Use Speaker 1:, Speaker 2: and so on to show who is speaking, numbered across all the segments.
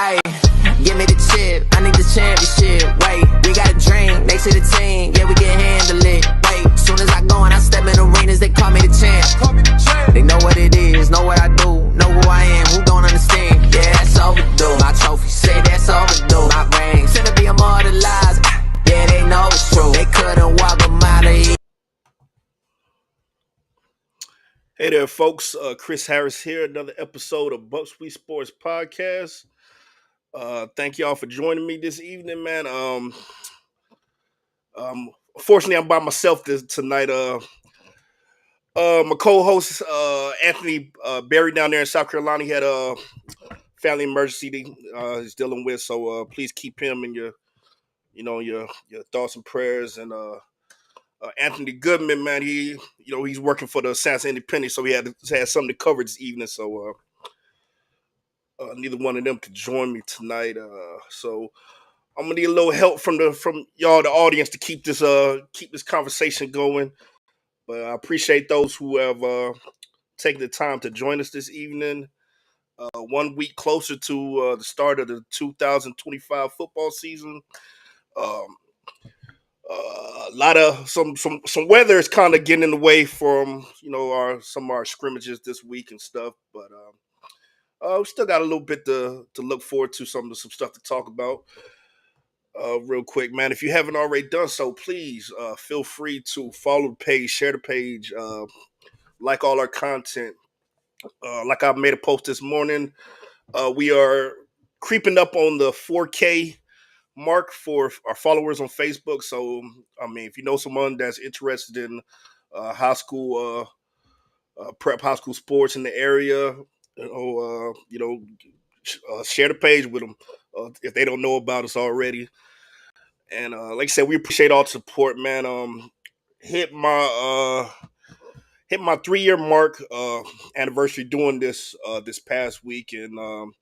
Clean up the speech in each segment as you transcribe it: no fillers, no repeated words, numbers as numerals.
Speaker 1: Ayy, give me the chip, I need the championship. Wait, we got a dream, next to the team, yeah, we can handle it. Wait, soon as I go and I step in arenas, they call me the champ. They know what it is, know what I do, know who I am, who don't understand. Yeah, that's overdue. My trophy say that's overdue. My ring, finna be immortalized. Yeah, they know it's true. They couldn't walk a mile of here.
Speaker 2: Hey there, folks. Chris Harris here. Another episode of Buck Sweet Sports Podcast. Thank y'all for joining me this evening, man. Fortunately, I'm by myself tonight. My co-host Anthony Berry down there in South Carolina, he had a family emergency he's dealing with. So please keep him in your thoughts and prayers. And Anthony Goodman, man, he's working for the Sansa Independent, so he had something to cover this evening. So neither one of them could join me tonight. So I'm gonna need a little help from y'all, the audience, to keep this conversation going. But I appreciate those who have taken the time to join us this evening. 1 week closer to the start of the 2025 football season. Um, a lot of some weather is kind of getting in the way from some of our scrimmages this week and stuff, but we still got a little bit to look forward to, some stuff to talk about. Real quick, man, if you haven't already done so, please feel free to follow the page, share the page, like all our content. Like I made a post this morning, we are creeping up on the 4K mark for our followers on Facebook. So, I mean, if you know someone that's interested in prep high school sports in the area, share the page with them if they don't know about us already. And like I said, we appreciate all the support, man. Hit my 3-year mark anniversary doing this past week, and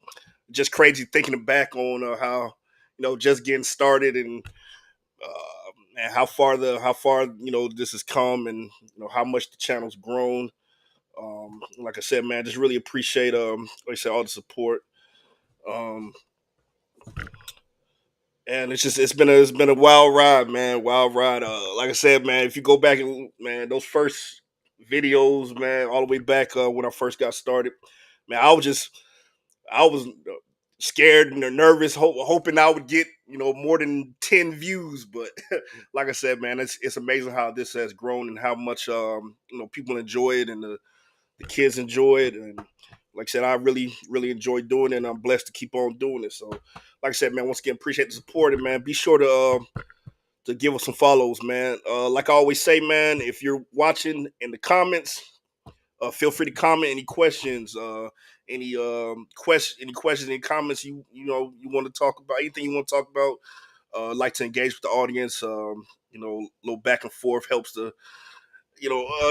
Speaker 2: just crazy thinking back on how just getting started, and how far this has come, and how much the channel's grown. Like I said, man, just really appreciate like I said, all the support. Um, and it's been a wild ride, man. Wild ride. Like I said, man, if you go back and, man, those first videos, man, all the way back when I first got started, man, I was scared and nervous, hoping I would get more than 10 views. But like I said, man, it's amazing how this has grown and how much people enjoy it, and the kids enjoy it. And like I said, I really enjoy doing it, and I'm blessed to keep on doing it. So like I said, man, once again, appreciate the support, and man, be sure to give us some follows, man. Like I always say, man, if you're watching, in the comments, feel free to comment any questions, any questions, any comments you want to talk about, anything you want to talk about. Like to engage with the audience. A little back and forth helps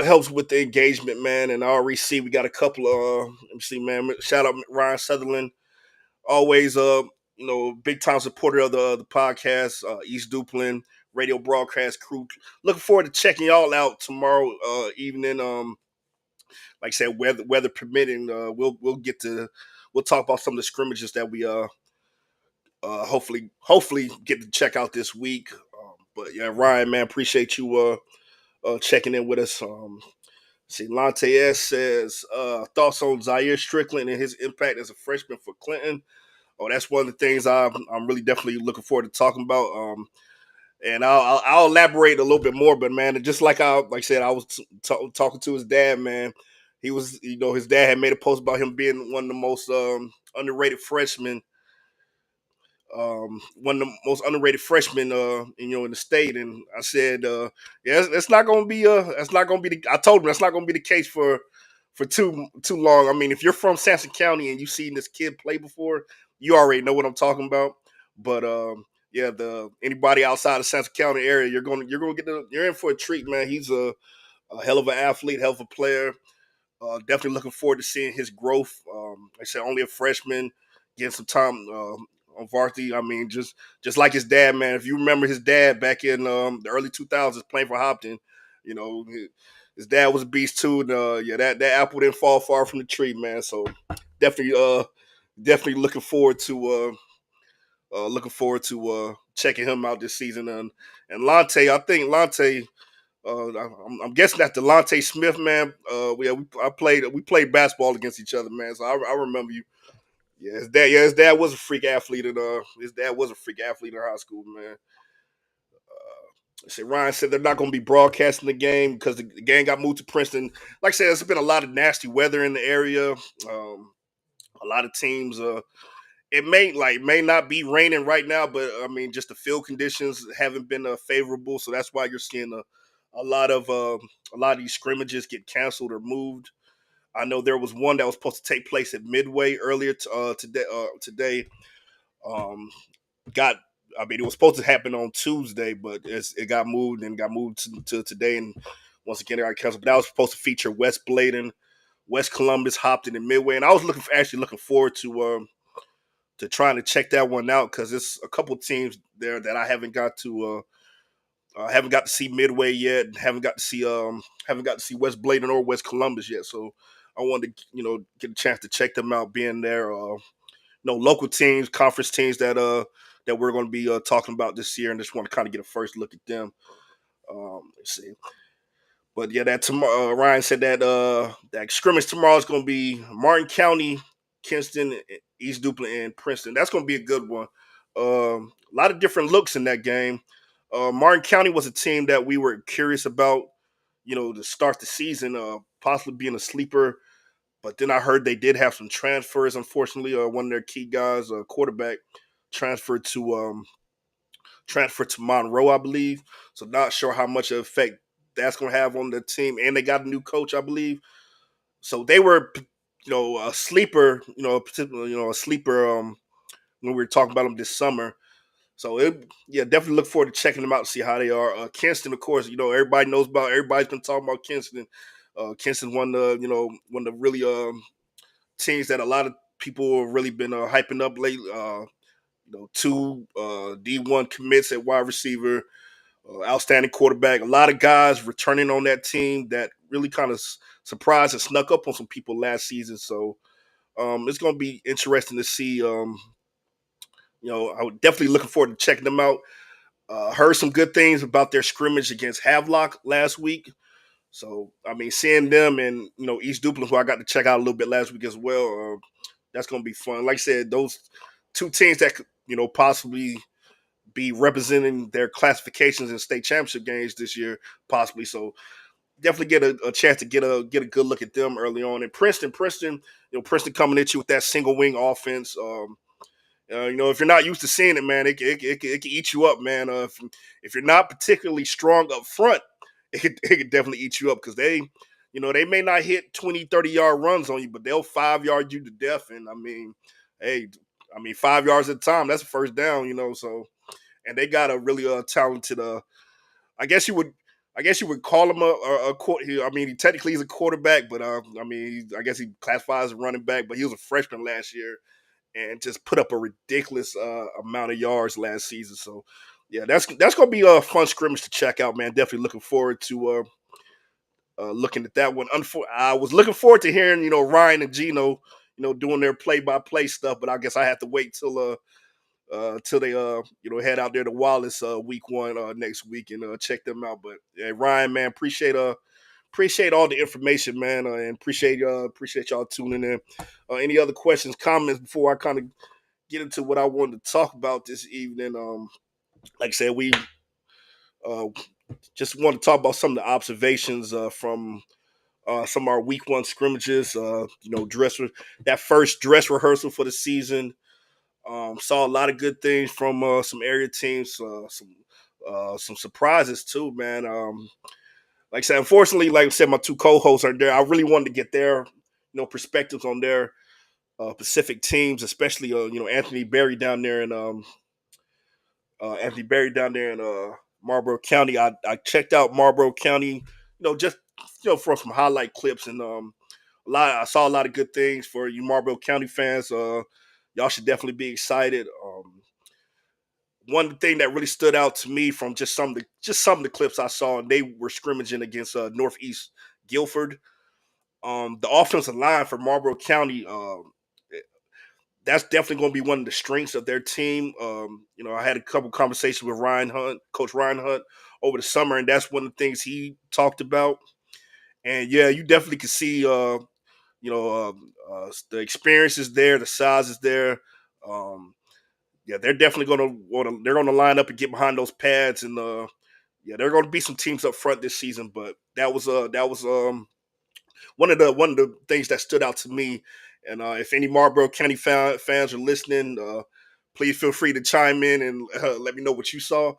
Speaker 2: helps with the engagement, man. And I already see we got a couple of let me see, man. Shout out Ryan Sutherland, always big time supporter of the podcast. East Duplin radio broadcast crew. Looking forward to checking y'all out tomorrow evening. Like I said, weather permitting, we'll talk about some of the scrimmages that we hopefully get to check out this week. But yeah, Ryan, man, appreciate you checking in with us. See, Lante S says thoughts on Zaire Strickland and his impact as a freshman for Clinton. Oh, that's one of the things I'm really definitely looking forward to talking about. And I'll elaborate a little bit more. But man, just like I said, I was talking to his dad, man. He was, his dad had made a post about him being one of the most underrated freshmen, one of the most underrated freshmen, in the state. And I said, yeah, that's not going to be I told him that's not going to be the case for too long. I mean, if you're from Sansom County and you've seen this kid play before, you already know what I'm talking about. But yeah, anybody outside of Sansom County area, you're in for a treat, man. He's a hell of an athlete, hell of a player. Definitely looking forward to seeing his growth. Like I said, only a freshman, getting some time on varsity. I mean, just like his dad, man. If you remember his dad back in the early 2000s playing for Hopton, his dad was a beast too. And yeah, that apple didn't fall far from the tree, man. So definitely definitely looking forward to checking him out this season. And Lante, I think Lante. I'm guessing that Delonte Smith, man. We played basketball against each other, man. So I remember you. His dad was a freak athlete, and his dad was a freak athlete in high school, man. Say Ryan said they're not going to be broadcasting the game because the game got moved to Princeton. Like I said, there's been a lot of nasty weather in the area. A lot of teams. It may not be raining right now, but I mean, just the field conditions haven't been favorable, so that's why you're seeing a lot of these scrimmages get canceled or moved. I know there was one that was supposed to take place at Midway earlier today. Today, um, got I mean, it was supposed to happen on Tuesday, but it got moved to today, and once again, it got canceled. But that was supposed to feature West Bladen, West Columbus, Hopton, and Midway, and I was actually looking forward to trying to check that one out because it's a couple teams there that I haven't got to see Midway yet, and haven't got to see West Bladen or West Columbus yet. So I wanted to get a chance to check them out, being there. Local teams, conference teams that we're going to be talking about this year, and just want to kind of get a first look at them. Let's see. But yeah, that tomorrow, Ryan said that scrimmage tomorrow is going to be Martin County, Kinston, East Duplin, and Princeton. That's going to be a good one. A lot of different looks in that game. Martin County was a team that we were curious about, to start the season, possibly being a sleeper. But then I heard they did have some transfers. Unfortunately, one of their key guys, quarterback, transferred to Monroe, I believe. So not sure how much of effect that's going to have on the team. And they got a new coach, I believe. So they were, a sleeper. A sleeper. When we were talking about them this summer. So definitely look forward to checking them out to see how they are. Kinston, of course, everybody knows about. Everybody's been talking about Kinston. Kinston one of the really teams that a lot of people have really been hyping up lately. Two D1 commits at wide receiver, outstanding quarterback. A lot of guys returning on that team that really kind of surprised and snuck up on some people last season. So it's going to be interesting to see. I was definitely looking forward to checking them out. Heard some good things about their scrimmage against Havelock last week. So I mean, seeing them and East Duplin, who I got to check out a little bit last week as well. That's going to be fun. Like I said, those two teams that could possibly be representing their classifications in state championship games this year, possibly. So definitely get a chance to get a good look at them early on. And Princeton, Princeton coming at you with that single wing offense. If you're not used to seeing it, man, it can eat you up, man. If you're not particularly strong up front, it could definitely eat you up because they may not hit 20, 30-yard runs on you, but they'll 5-yard you to death. And I mean, hey, 5 yards at a time, that's a first down, So, and they got a really talented. I guess you would. I guess you would call him I mean, he technically he's a quarterback, but I guess he classifies as a running back. But he was a freshman last year and just put up a ridiculous amount of yards last season. So, yeah, that's gonna be a fun scrimmage to check out, man. Definitely looking forward to looking at that one. I was looking forward to hearing Ryan and Gino doing their play-by-play stuff, but I guess I have to wait till they head out there to Wallace week one next week and check them out. But yeah, Ryan, man, appreciate all the information, man, and appreciate y'all tuning in. Any other questions, comments before I kind of get into what I wanted to talk about this evening? Like I said, we uh, just want to talk about some of the observations from some of our week one scrimmages. That first dress rehearsal for the season. Saw a lot of good things from some area teams, some surprises too, man. Like I said, unfortunately, like I said, my two co-hosts are there. I really wanted to get their perspectives on their Pacific teams, especially Anthony Berry down there in Marlboro County. I checked out Marlboro County, just from some highlight clips, and I saw a lot of good things for you Marlboro County fans. Y'all should definitely be excited. One thing that really stood out to me from just some of the clips I saw, and they were scrimmaging against Northeast Guilford. The offensive line for Marlboro County, that's definitely going to be one of the strengths of their team. I had a couple conversations with Ryan Hunt, Coach Ryan Hunt, over the summer, and that's one of the things he talked about. And yeah, you definitely can see, the experience is there, the size is there. Um, yeah, they're definitely going to they're going to line up and get behind those pads, and yeah, there are going to be some teams up front this season. But that was one of the things that stood out to me. And if any Marlboro County fans are listening, please feel free to chime in and let me know what you saw.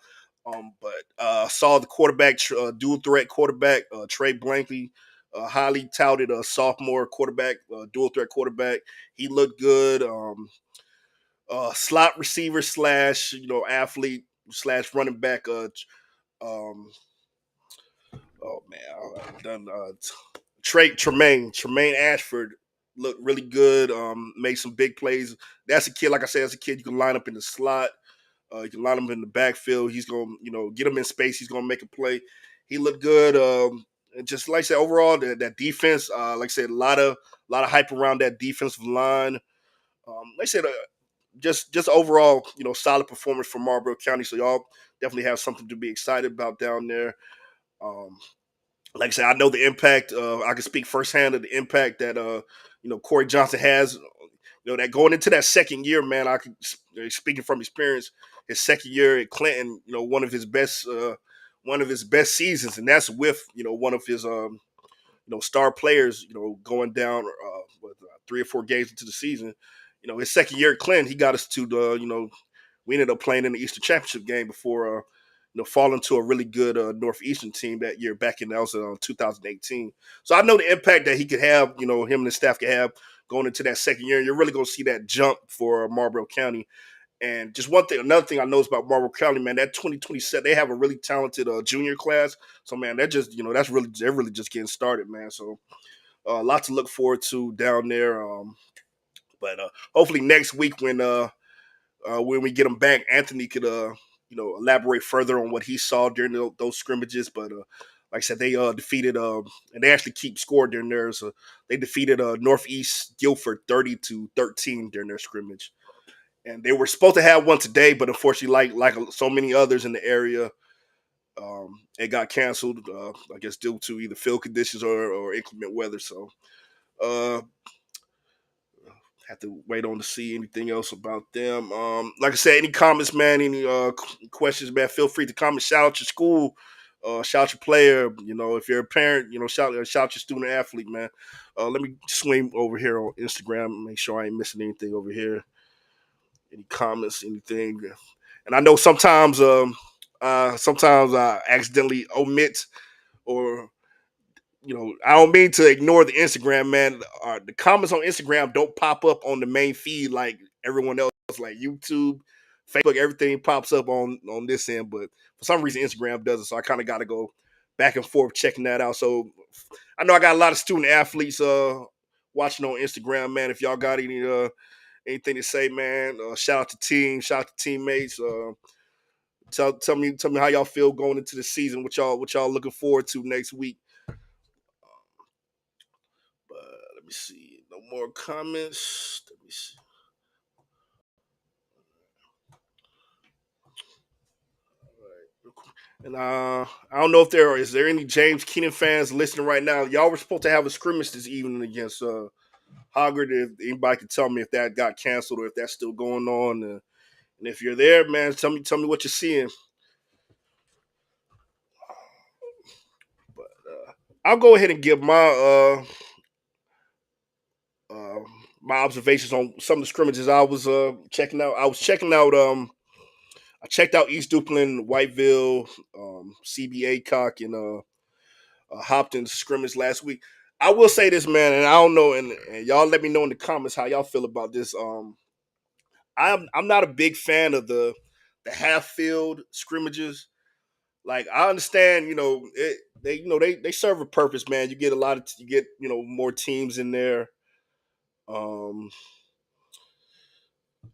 Speaker 2: But saw the quarterback, dual threat quarterback, Trey Blankley, highly touted sophomore quarterback, dual threat quarterback. He looked good. Slot receiver slash athlete slash running back. Um, oh man, I've done Tremaine Ashford looked really good. Made some big plays. That's a kid. Like I said, as a kid, you can line up in the slot. You can line him in the backfield. He's gonna, get him in space. He's gonna make a play. He looked good. And just like I said, overall, that defense, like I said, a lot of hype around that defensive line. Like I said, just overall, solid performance from Marlboro County. So y'all definitely have something to be excited about down there. Um, like I said, I know the impact. I can speak firsthand of the impact that Corey Johnson has. That going into that second year, man. I could speaking from experience, his second year at Clinton, one of his best seasons, and that's with one of his star players, going down 3 or 4 games into the season. His second year at Clinton, he got us to the we ended up playing in the Eastern Championship game before falling to a really good Northeastern team that year back in that was 2018. So I know the impact that he could have, him and the staff could have going into that second year. You're really going to see that jump for Marlboro County. And just another thing I know about Marlboro County, man, that 2027, they have a really talented junior class. So man, they're really just getting started, man. So a lot to look forward to down there. But hopefully next week when we get him back, Anthony could elaborate further on what he saw during those scrimmages. But like I said, they defeated and they actually keep score during there. So they defeated Northeast Guilford 30-13 during their scrimmage. And they were supposed to have one today, but unfortunately, like so many others in the area, it got canceled. I guess due to either field conditions or inclement weather. So uh, have to wait on to see anything else about them. Like I said, any comments, man, any questions, man, feel free to comment. Shout out your school, shout out your player. If you're a parent, shout your student athlete, man. Let me swing over here on Instagram, make sure I ain't missing anything over here. Any comments, anything. And I know sometimes I accidentally omit or I don't mean to ignore the Instagram, man. The comments on Instagram don't pop up on the main feed like everyone else, like YouTube, Facebook. Everything pops up on this end, but for some reason Instagram doesn't. So I kind of got to go back and forth checking that out. So I know I got a lot of student athletes watching on Instagram, man. If y'all got anything to say, man, shout out to team, shout out to teammates. Tell me how y'all feel going into the season. What y'all looking forward to next week. Let me see. No more comments. Let me see. And I don't know if is there any James Keenan fans listening right now. Y'all were supposed to have a scrimmage this evening against Hoggard. If anybody could tell me if that got canceled or if that's still going on, and if you're there, man, tell me what you're seeing. But I'll go ahead and give uh, my observations on some of the scrimmages I was checking out. I checked out East Duplin, Whiteville, CB Cock, and Hopton scrimmage last week. I will say this, man, and I don't know, and y'all let me know in the comments how y'all feel about this. I'm not a big fan of the half field scrimmages. Like I understand, they serve a purpose, man. You get more teams in there. Um,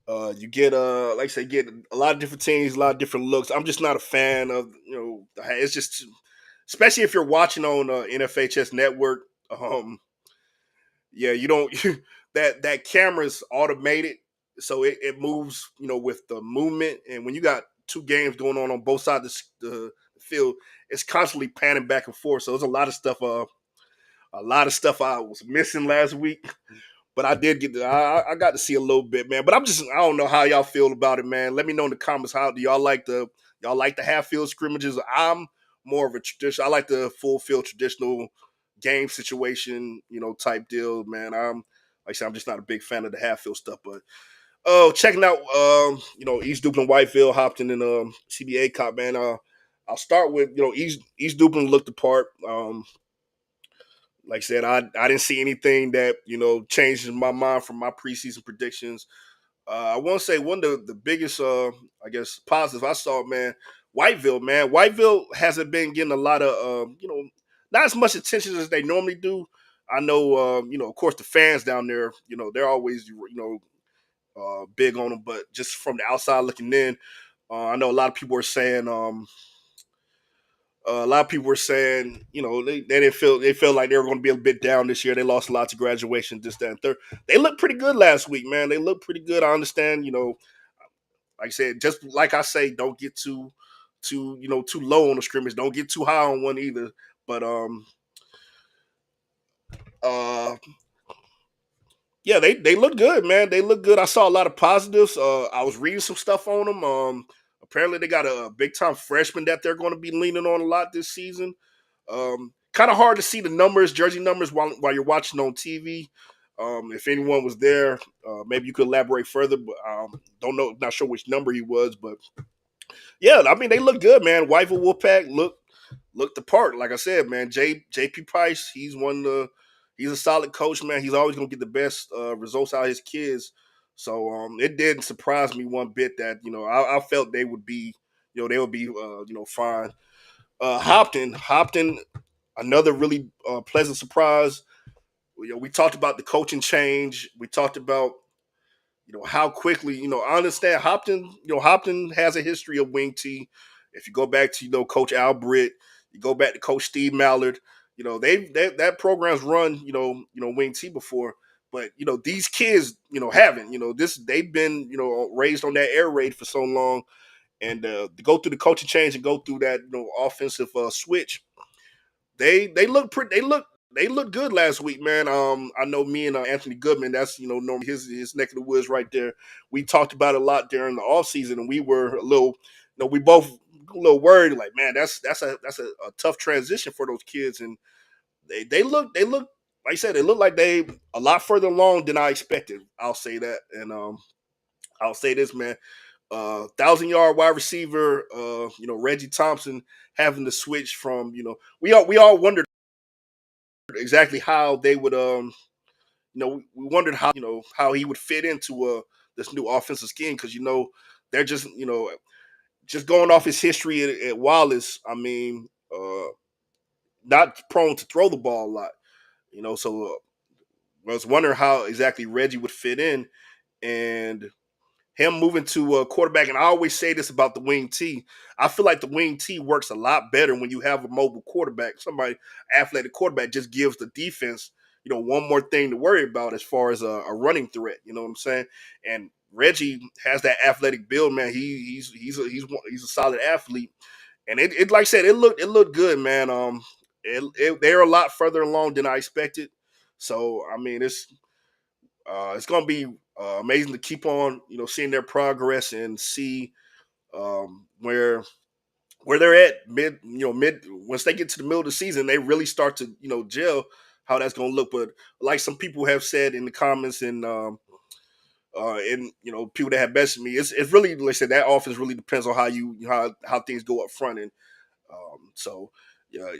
Speaker 2: you get like I say, get a lot of different teams, a lot of different looks. I'm just not a fan of it's just especially if you're watching on NFHS Network. Yeah, you don't that camera's automated, so it moves, with the movement. And when you got two games going on both sides of the field, it's constantly panning back and forth. So there's a lot of stuff. A lot of stuff I was missing last week, but I did get I got to see a little bit, man. But I don't know how y'all feel about it, man. Let me know in the comments, how do y'all like the half field scrimmages? I'm more of a tradition. I like the full field traditional game situation, type deal, man. Like I said, I'm just not a big fan of the half field stuff. But checking out East Duplin, Whiteville, Hopton, and CBA Cop, man. I'll start with East Duplin looked the part. Like I said, I didn't see anything that changed my mind from my preseason predictions. I want to say one of the biggest, I guess, positives I saw, man. Whiteville, man. Whiteville hasn't been getting a lot of, not as much attention as they normally do. I know, of course, the fans down there, they're always, big on them. But just from the outside looking in, I know a lot of people are saying, a lot of people were saying, they didn't feel they felt like they were going to be a bit down this year. They lost lots of graduation, this, that, and third. They looked pretty good last week, man. They looked pretty good. I understand, like I said, just like I say, don't get too low on the scrimmage. Don't get too high on one either. But uh yeah, they look good, man. They look good. I saw a lot of positives. I was reading some stuff on them. Apparently they got a big time freshman that they're going to be leaning on a lot this season. Kind of hard to see the numbers, jersey numbers, while you're watching on TV. If anyone was there, maybe you could elaborate further. But don't know, not sure which number he was, but yeah, I mean they look good, man. Whiteville Wolfpack look the part. Like I said, man, JP Price, he's a solid coach, man. He's always gonna get the best results out of his kids. So it didn't surprise me one bit that I felt they would be fine. Hopton, another really pleasant surprise. We talked about the coaching change. We talked about how quickly, I understand Hopton has a history of wing T. If you go back to Coach Albert, you go back to Coach Steve Mallard, that program's run wing T before. But these kids haven't. They've been raised on that air raid for so long, and to go through the coaching change and go through that offensive switch, they look pretty. They look good last week, man. I know me and Anthony Goodman. That's normally his neck of the woods right there. We talked about it a lot during the off season, and we were a little, we both a little worried. Like, man, that's a tough transition for those kids, and they look like I said, they look like they a lot further along than I expected. I'll say that, and I'll say this, man. 1,000-yard wide receiver, Reggie Thompson having to switch from, we all wondered exactly how they would we wondered how he would fit into this new offensive scheme, because they're just going off his history at Wallace. I mean, not prone to throw the ball a lot, so I was wondering how exactly Reggie would fit in, and him moving to a quarterback. And I always say this about the wing T. I feel like the wing T works a lot better when you have a mobile quarterback. Somebody athletic quarterback just gives the defense, one more thing to worry about as far as a running threat. You know what I'm saying? And Reggie has that athletic build, man. He's a solid athlete, and it like I said, it looked good, man. They're a lot further along than I expected. So I mean, it's going to be amazing to keep on, seeing their progress and see where they're at mid. Once they get to the middle of the season, they really start to, gel how that's going to look. But like some people have said in the comments and people that have messaged me, it's really, like I said, that offense really depends on how things go up front. And so, yeah,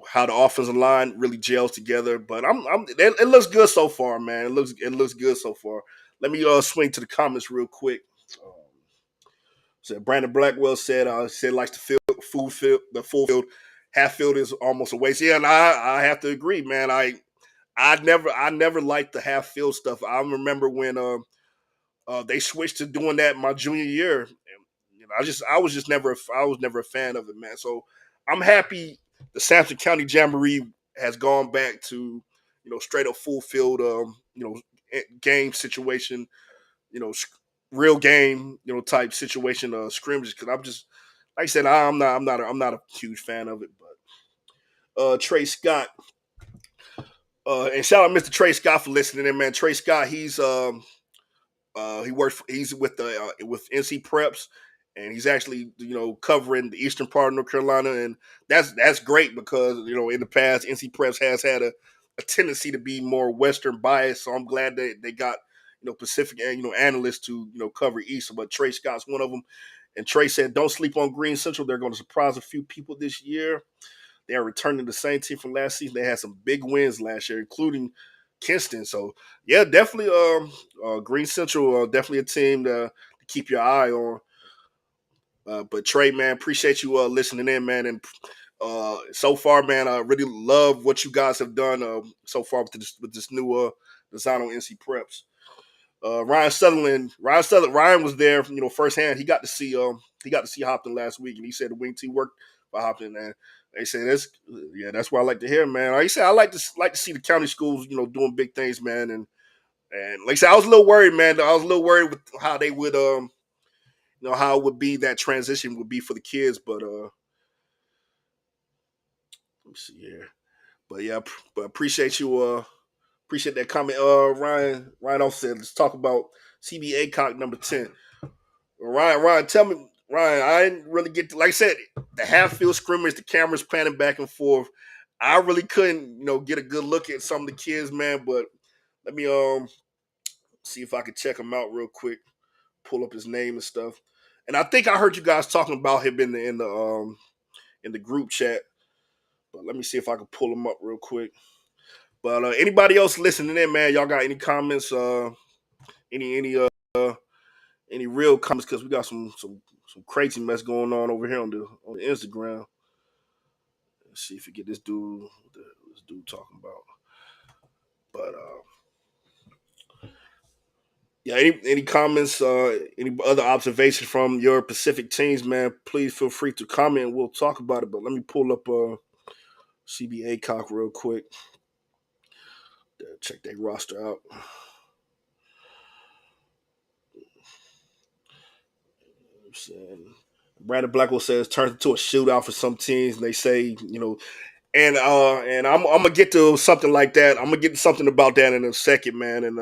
Speaker 2: how the offensive line really gels together. But it looks good so far, man. It looks good so far. Let me swing to the comments real quick. Um, so Brandon Blackwell said likes the full field. Half field is almost a waste. Yeah, and I have to agree, man. I never liked the half field stuff. I remember when they switched to doing that my junior year. And, I was never a fan of it, man. So I'm happy the Sampson County Jamboree has gone back to straight up full field game situation. you know, real game, type situation, scrimmages. Because I'm just, like I said, I'm not a huge fan of it. But Trey Scott, and shout out Mr. Trey Scott for listening in, man. Trey Scott, he's with NC Preps, and he's actually covering the eastern part of North Carolina, and that's great because in the past NC Preps has had a tendency to be more western biased. So I'm glad that they got Pacific and analysts to cover East. But Trey Scott's one of them, and Trey said, "Don't sleep on Green Central. They're going to surprise a few people this year. They are returning the same team from last season. They had some big wins last year, including Kinston. So yeah, definitely. Green Central, definitely a team to keep your eye on. But Trey, man, appreciate you listening in, man. And so far, man, I really love what you guys have done so far with this new design on NC Preps. Ryan was there, firsthand. He got to see Hopton last week, and he said the wing team worked for Hopton, and they said that's what I like to hear, man. Like I said, I like to see the county schools, doing big things, man, and like I said, I was a little worried, man. I was a little worried with how they would, how it would be that transition would be for the kids, but let me see here. But yeah, but appreciate you, appreciate that comment. Ryan also said, let's talk about CBA cock number 10. Ryan, tell me, Ryan, I didn't really get to, like I said, the half field scrimmage, the cameras panning back and forth. I really couldn't, get a good look at some of the kids, man. But let me see if I can check him out real quick, pull up his name and stuff. And I think I heard you guys talking about him in the group chat. But let me see if I can pull him up real quick. But anybody else listening in, man, y'all got any comments? Any real comments? Because we got some crazy mess going on over here on the Instagram. Let's see if we get this dude talking about. But yeah, any comments? Any other observations from your Pacific teams, man? Please feel free to comment. We'll talk about it. But let me pull up CBA cock real quick. Check their roster out. Brandon Blackwell says turns into a shootout for some teams. And they say, and I'm gonna get to something like that. I'm gonna get to something about that in a second, man. And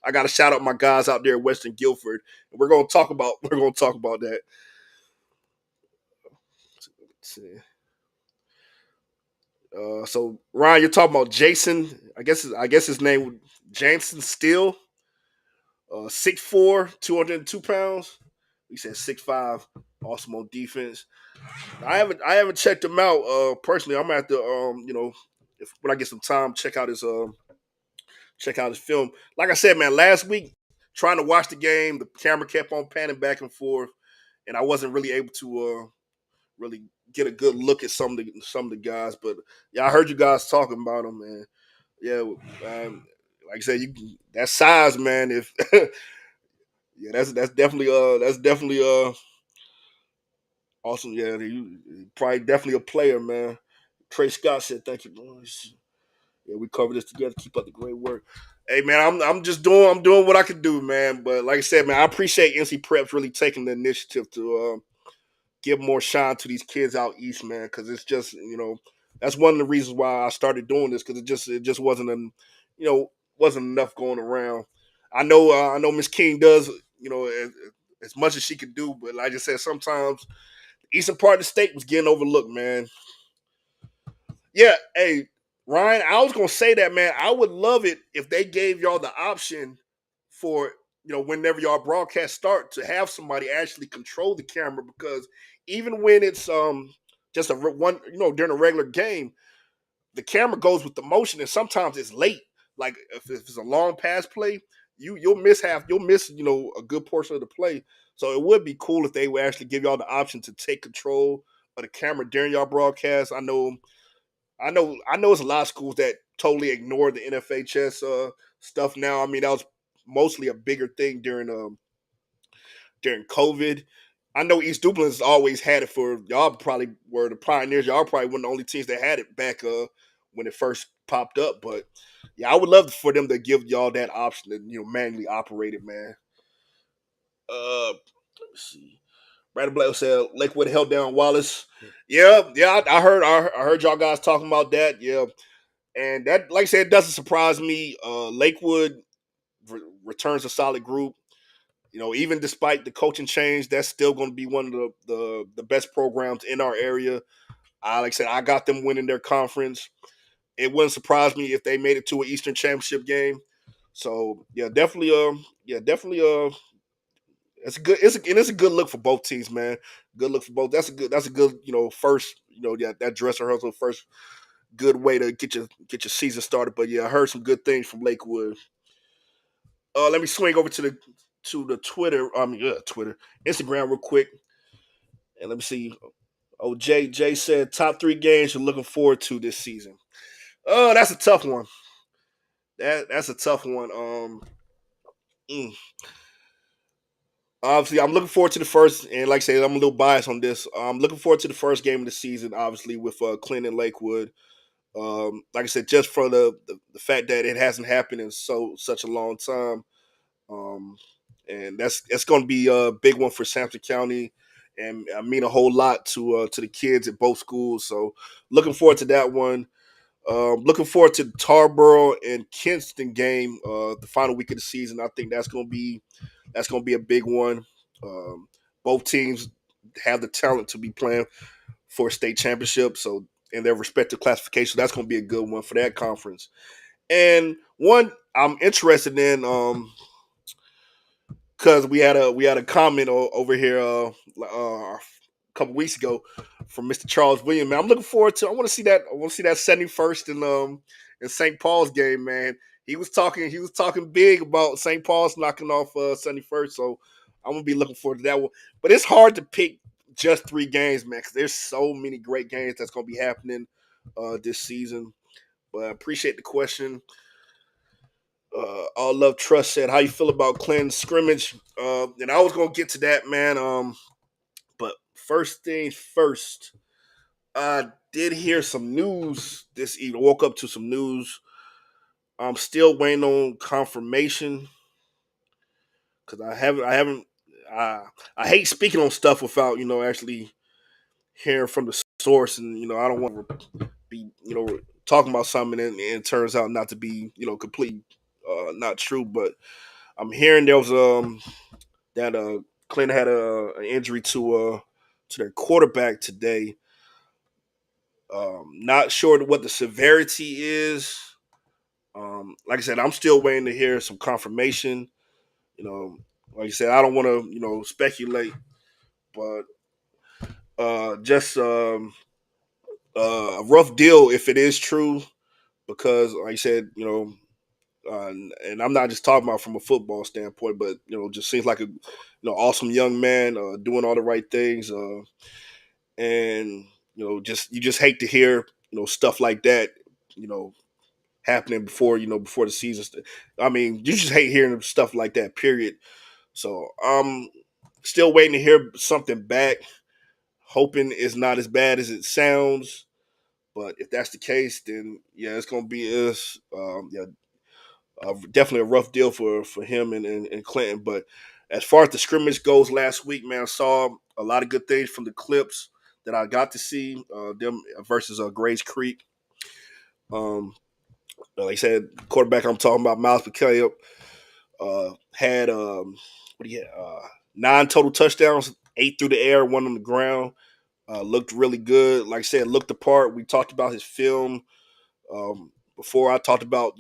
Speaker 2: I gotta shout out my guys out there at Western Guilford. We're gonna talk about that. Let's see. So Ryan, you're talking about Jason. I guess his name Jansen Steele. 6'4", 202 pounds. He said 6'5", awesome on defense. I haven't checked him out personally. I'm gonna have to if when I get some time check out his film. Like I said, man, last week trying to watch the game, the camera kept on panning back and forth, and I wasn't really able to really get a good look at some of the guys. But yeah, I heard you guys talking about him, man. Yeah, like I said, that size, man. If yeah, that's definitely awesome. Yeah, he probably definitely a player, man. Trey Scott said, "Thank you, boys. Yeah, we covered this together. Keep up the great work." Hey, man, I'm doing what I can do, man. But like I said, man, I appreciate NC Preps really taking the initiative to give more shine to these kids out east, man. Because it's just that's one of the reasons why I started doing this because it just wasn't enough going around. I know Miss King does as much as she could do, but like I just said, sometimes the eastern part of the state was getting overlooked, man. Yeah, hey, Ryan, I was gonna say that, man. I would love it if they gave y'all the option for whenever y'all broadcast start to have somebody actually control the camera because even when it's just one during a regular game, the camera goes with the motion and sometimes it's late. Like if it's a long pass play, you'll miss a good portion of the play. So it would be cool if they would actually give y'all the option to take control of the camera during y'all broadcast. I know it's a lot of schools that totally ignore the NFHS stuff now. I mean, that was mostly a bigger thing during COVID. I know East Duplin's always had it for y'all. Probably were the pioneers. Y'all probably one of the only teams that had it back when it first popped up. But yeah, I would love for them to give y'all that option to manually operate it, man. Let me see. Brandon Black said Lakewood held down Wallace. Yeah, yeah, I heard y'all guys talking about that. Yeah, and that, like I said, doesn't surprise me. Lakewood returns a solid group. Even despite the coaching change, that's still going to be one of the best programs in our area. Like I said, I got them winning their conference. It wouldn't surprise me if they made it to an Eastern Championship game. So yeah, definitely. Definitely. It's a good. It's a good look for both teams, man. Good look for both. That's a good. That's a good. First. Yeah, that dress rehearsal first. Good way to get your season started. But yeah, I heard some good things from Lakewood. Let me swing over to the Twitter. Twitter, Instagram, real quick, and let me see. Oh, Jay said top three games you're looking forward to this season. Oh, that's a tough one. That's a tough one. Mm. Obviously, I'm looking forward to the first, and like I said, I'm a little biased on this. I'm looking forward to the first game of the season, obviously with Clinton and Lakewood. Like I said, just for the fact that it hasn't happened in such a long time, um, and that's going to be a big one for Sampson County, and I mean a whole lot to the kids at both schools. So looking forward to that one. Looking forward to the Tarboro and Kinston game, the final week of the season. I think that's gonna be a big one. Um, Both teams have the talent to be playing for a state championship, so in their respective classification, that's gonna be a good one for that conference. And one I'm interested in, because we had a comment over here a couple weeks ago from Mr. Charles William. Man, I'm looking forward to. I want to see that. I want to see that 71st in St. Paul's game. Man, he was talking big about St. Paul's knocking off 71st. So I'm gonna be looking forward to that one. But it's hard to pick just three games, man, because there's so many great games that's gonna be happening this season. But I appreciate the question. All Love Trust said, "How you feel about Clinton's scrimmage?" And I was gonna get to that, man. But first things first, I did hear some news this evening. Woke up to some news. I'm still waiting on confirmation because I haven't. I I hate speaking on stuff without actually hearing from the source, and I don't want to be talking about something and it turns out not to be complete not true. But I'm hearing there was that Clinton had an injury to their quarterback today. Not sure what the severity is. Like I said, I'm still waiting to hear some confirmation. You know, like I said, I don't want to speculate, but just a rough deal if it is true, because like I said, and I'm not just talking about from a football standpoint, but just seems like a awesome young man doing all the right things, and just you just hate to hear stuff like that, you know, happening before the season. I mean, you just hate hearing stuff like that. Period. So I'm still waiting to hear something back. Hoping it's not as bad as it sounds. But if that's the case, then yeah, it's gonna be yeah, definitely a rough deal for him and Clinton. But as far as the scrimmage goes last week, man, I saw a lot of good things from the clips that I got to see them versus Grays Creek. Um, like I said, quarterback I'm talking about, Miles McKay, had what do you had? 9 total touchdowns, 8 through the air, 1 on the ground. Looked really good. Like I said, looked the part. We talked about his film before. I talked about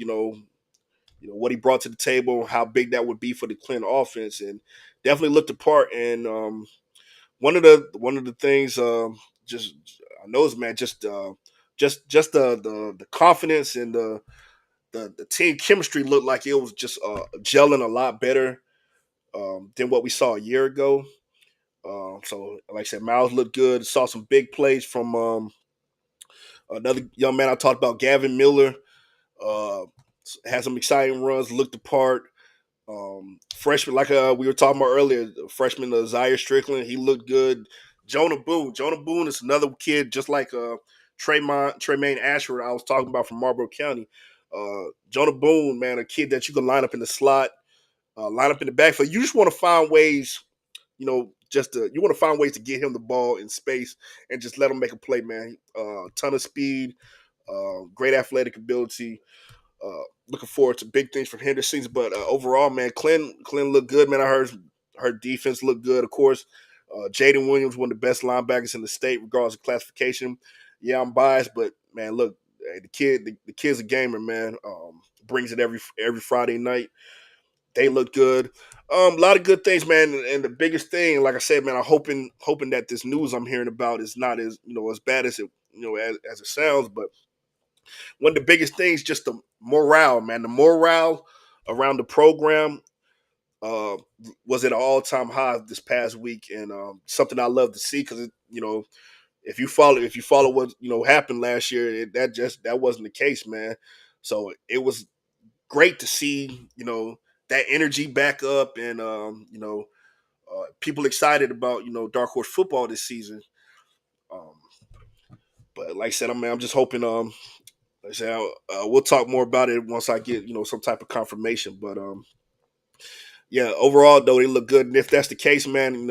Speaker 2: what he brought to the table, how big that would be for the Clinton offense, and definitely looked the part. And one of the things, just I knows, man, just the confidence and the team chemistry looked like it was just gelling a lot better than what we saw a year ago. So, like I said, Miles looked good. Saw some big plays from another young man I talked about, Gavin Miller. Uh, had some exciting runs, looked the part. Freshman, like we were talking about earlier, freshman Zaire Strickland, he looked good. Jonah Boone. Jonah Boone is another kid just like Tremaine Ashford I was talking about from Marlboro County. Jonah Boone, man, a kid that you can line up in the slot. line up in the backfield. You just want to find ways, you want to find ways to get him the ball in space and just let him make a play, man. Ton of speed, great athletic ability. Looking forward to big things from Henderson. But overall, man, Clint looked good, man. I heard her defense looked good, of course. Jaden Williams, one of the best linebackers in the state, regardless of classification. Yeah, I'm biased, but man, look, hey, the kid's a gamer, man. Brings it every Friday night. They look good. A lot of good things, man. And the biggest thing, like I said, man, I'm hoping that this news I'm hearing about is not as as bad as as it sounds. But one of the biggest things, just the morale, man. The morale around the program uh, was at an all time high this past week, and something I love to see because if you follow what happened last year, that wasn't the case, man. So it was great to see that energy back up, and people excited about Dark Horse football this season. Um, but like I said, I'm just hoping. Like I said, we'll talk more about it once I get some type of confirmation. But yeah, overall though they look good, and if that's the case, man,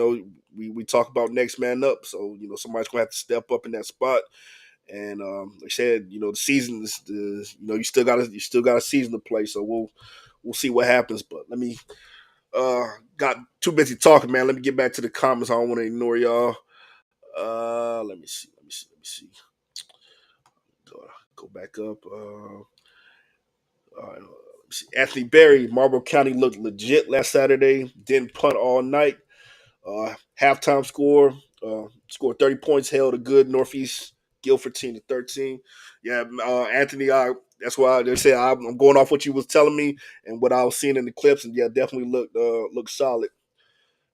Speaker 2: we talk about next man up. So somebody's gonna have to step up in that spot. And like I said, the season is you still got a season to play. So we'll see what happens. But let me got too busy talking, man. Let me get back to the comments. I don't want to ignore y'all. Let me see. Go back up. Let me see. Anthony Berry, Marlboro County looked legit last Saturday. Didn't punt all night. Halftime score, scored 30 points, held a good Northeast Guilford team to 13. Yeah, Anthony, that's why they say I'm going off what you was telling me and what I was seeing in the clips, and yeah, definitely looked solid.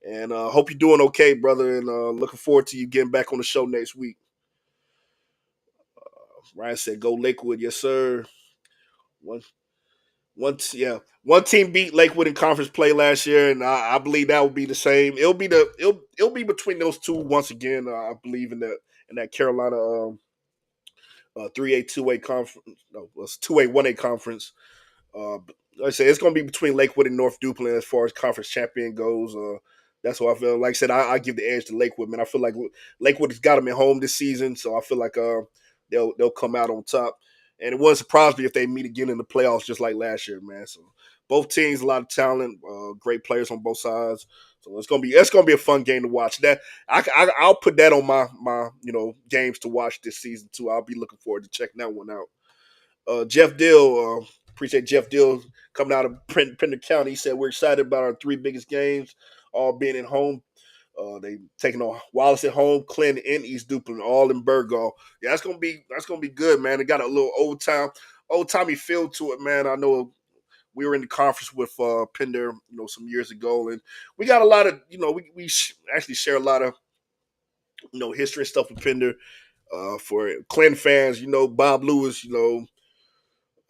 Speaker 2: And hope you're doing okay, brother, and looking forward to you getting back on the show next week. Ryan said, "Go Lakewood, yes sir." One, yeah, one team beat Lakewood in conference play last year, and I believe that will be the same. It'll be between those two once again. I believe in that Carolina 3A 2A conference. No, it's 2A 1A conference. Like I said, it's going to be between Lakewood and North Duplin as far as conference champion goes. That's what I feel. Like I said, I give the edge to Lakewood, man. I feel like Lakewood has got them at home this season, so I feel like they'll come out on top. And it wouldn't surprise me if they meet again in the playoffs, just like last year, man. So both teams, a lot of talent, great players on both sides. So it's gonna be a fun game to watch. That I'll put that on my games to watch this season too. I'll be looking forward to checking that one out. Jeff Dill, appreciate Jeff Dill coming out of Pender County. He said we're excited about our three biggest games, all being at home. They taking on Wallace at home, Clinton and East Duplin, all in Burgo. Yeah, that's gonna be good, man. It got a little old timey feel to it, man. I know we were in the conference with Pender, some years ago, and we got a lot of, actually share a lot of, history and stuff with Pender. For Clinton fans, Bob Lewis,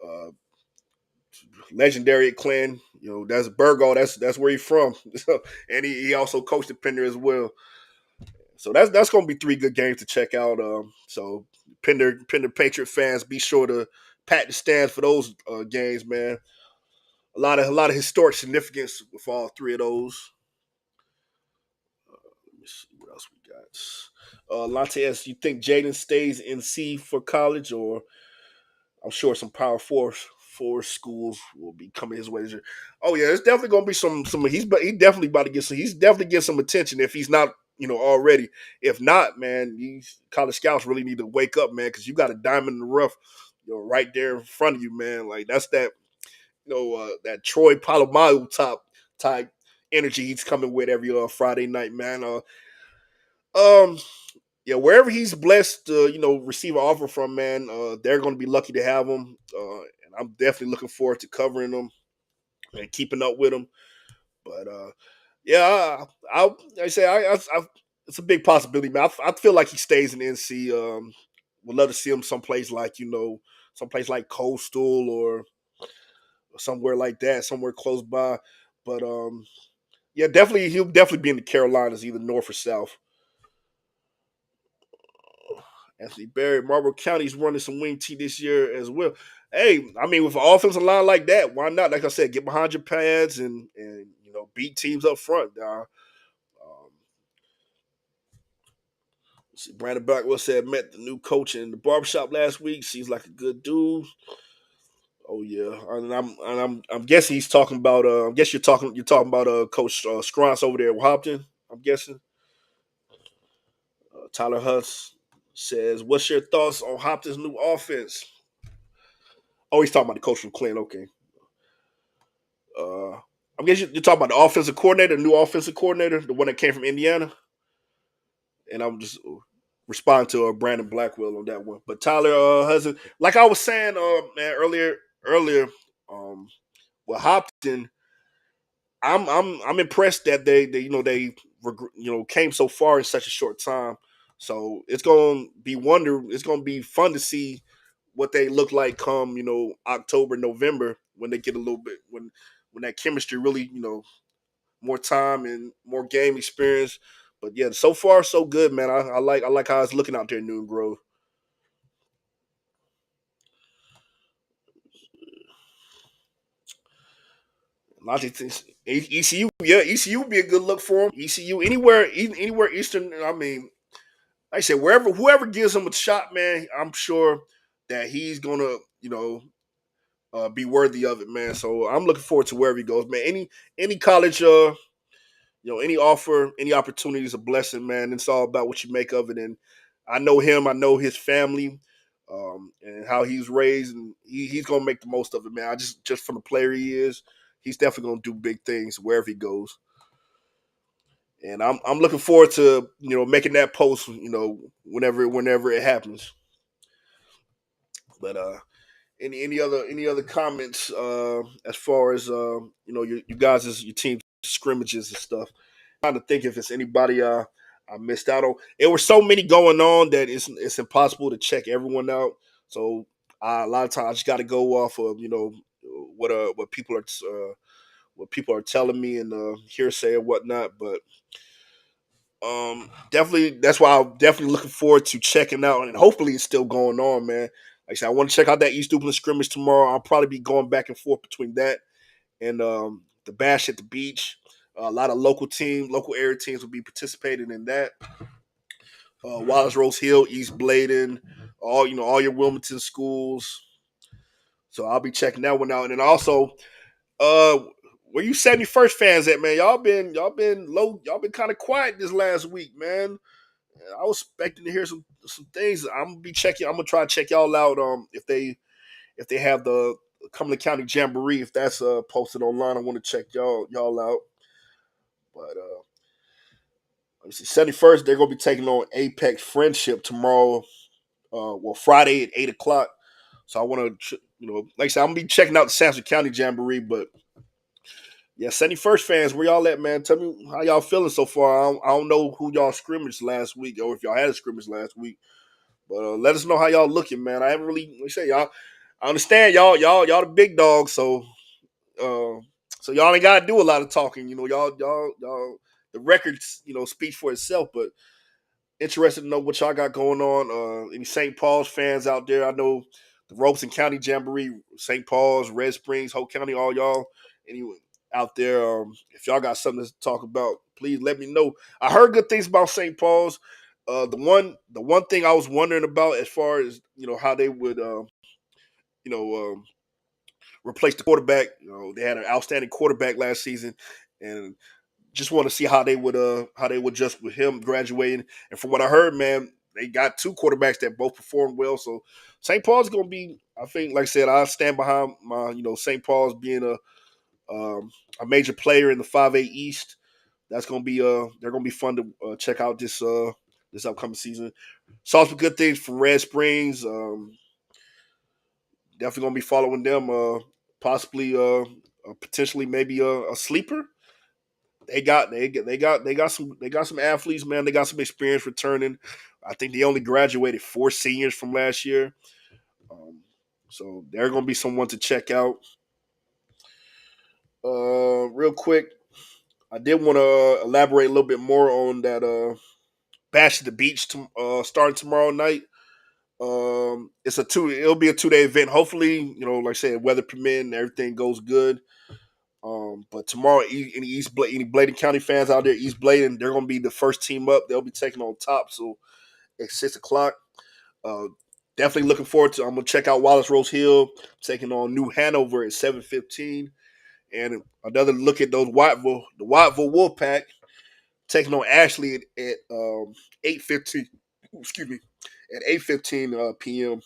Speaker 2: uh, legendary at Clinton. That's Burgo. That's where he's from. And he also coached at Pender as well. So that's going to be three good games to check out. So Pender Patriot fans, be sure to pat the stands for those games, man. A lot of historic significance with all three of those. Let me see what else we got. Lante S, you think Jaden stays in C for college, or I'm sure some Power 4 schools will be coming his way this year. Oh yeah, it's definitely gonna be some. He definitely about to get some. He's definitely get some attention if he's not already. If not, man, these college scouts really need to wake up, man, because you got a diamond in the rough, right there in front of you, man. Like that's that that Troy Polamalu top type energy he's coming with every Friday night, man. Um, yeah, wherever he's blessed to, receive an offer from, man, they're going to be lucky to have him. And I'm definitely looking forward to covering him and keeping up with him. But yeah, I say it's a big possibility, man. I feel like he stays in NC. Would love to see him someplace like someplace like Coastal or somewhere like that, somewhere close by. But yeah, definitely he'll definitely be in the Carolinas, either north or south. Anthony Barrett, Marlboro County's running some wing T this year as well. Hey, I mean, with an offensive line like that, why not? Like I said, get behind your pads and beat teams up front. Brandon Blackwell said met the new coach in the barbershop last week. Seems like a good dude. Oh yeah, and I'm guessing he's talking about. I guess you're talking about Coach Scrance over there at Hopton. I'm guessing. Tyler Huss says, "What's your thoughts on Hopton's new offense?" Oh, he's talking about the coach from Clinton. Okay. Uh, I guess you're talking about the offensive coordinator, the new offensive coordinator, the one that came from Indiana. And I'm just responding to Brandon Blackwell on that one. But Tyler Hudson, like I was saying, man, earlier, um, with Hopton, I'm impressed that they came so far in such a short time. So it's gonna be fun to see what they look like come October, November when they get a little bit when that chemistry really more time and more game experience. But yeah, so far so good, man. I like how it's looking out there in Newton Grove. Logic thinks ECU, yeah, ECU would be a good look for him. ECU anywhere Eastern. I mean, like I said, wherever whoever gives him a shot, man, I'm sure that he's gonna be worthy of it, man. So I'm looking forward to wherever he goes, man. Any college any offer, any opportunity is a blessing, man. It's all about what you make of it. And I know him, I know his family, and how he's raised, and he's gonna make the most of it, man. I just from the player he is, he's definitely gonna do big things wherever he goes. And I'm looking forward to making that post, whenever it happens. But any other comments as far as you guys' your team scrimmages and stuff? Trying to think if it's anybody I missed out on. There were so many going on that it's impossible to check everyone out. So a lot of times I just got to go off of what people are telling me and hearsay and whatnot. But definitely that's why I'm definitely looking forward to checking out, and hopefully it's still going on, man. Like I said, I want to check out that East Duplin scrimmage tomorrow. I'll probably be going back and forth between that and the bash at the beach. A lot of local area teams will be participating in that. Wallace Rose Hill, East Bladen, all your Wilmington schools. So I'll be checking that one out, and then also, uh, where you 71st fans at, man? Y'all been low, y'all been kind of quiet this last week, man. I was expecting to hear some things. I'm gonna be checking. I'm gonna try to check y'all out. If they have the Cumberland County Jamboree, if that's posted online, I want to check y'all out. But let me see. 71st, they're gonna be taking on Apex Friendship tomorrow. Friday at 8 o'clock. So I want to, like I said, I'm gonna be checking out the Sampson County Jamboree. But yeah, 71st fans, where y'all at, man? Tell me how y'all feeling so far. I don't know who y'all scrimmaged last week, or if y'all had a scrimmage last week. But let us know how y'all looking, man. I haven't really, like I say, y'all. I understand y'all the big dogs, uh, so y'all ain't gotta do a lot of talking. Y'all the records speak for itself. But interested to know what y'all got going on. Any St. Paul's fans out there? I know the Robeson County Jamboree, St. Paul's, Red Springs, Hope County, all y'all. Anyone out there? If y'all got something to talk about, please let me know. I heard good things about St. Paul's. The one thing I was wondering about as far as how they would you know um, replace the quarterback. They had an outstanding quarterback last season, and just want to see how they would adjust with him graduating. And from what I heard, man, they got two quarterbacks that both performed well. So St. Paul's gonna be, I think, like I said, I stand behind my St. Paul's being a major player in the 5A East. That's gonna be they're gonna be fun to check out this upcoming season. Saw some good things from Red Springs. Definitely gonna be following them. Possibly potentially maybe a sleeper. They got some athletes, man. They got some experience returning. I think they only graduated four seniors from last year, um, so they're going to be someone to check out. Real quick, I did want to elaborate a little bit more on that bash at the beach starting tomorrow night. It's a two. It'll be a 2 day event. Hopefully, like I said, weather permitting, everything goes good. But tomorrow, any Bladen County fans out there, East Bladen, they're gonna be the first team up. They'll be taking on top. So at 6 o'clock. Uh, Definitely looking forward to. I'm gonna check out Wallace Rose Hill taking on New Hanover at 7:15, and another look at the Whiteville Wolfpack taking on Ashley at 8:15. Excuse me, at 8:15 p.m.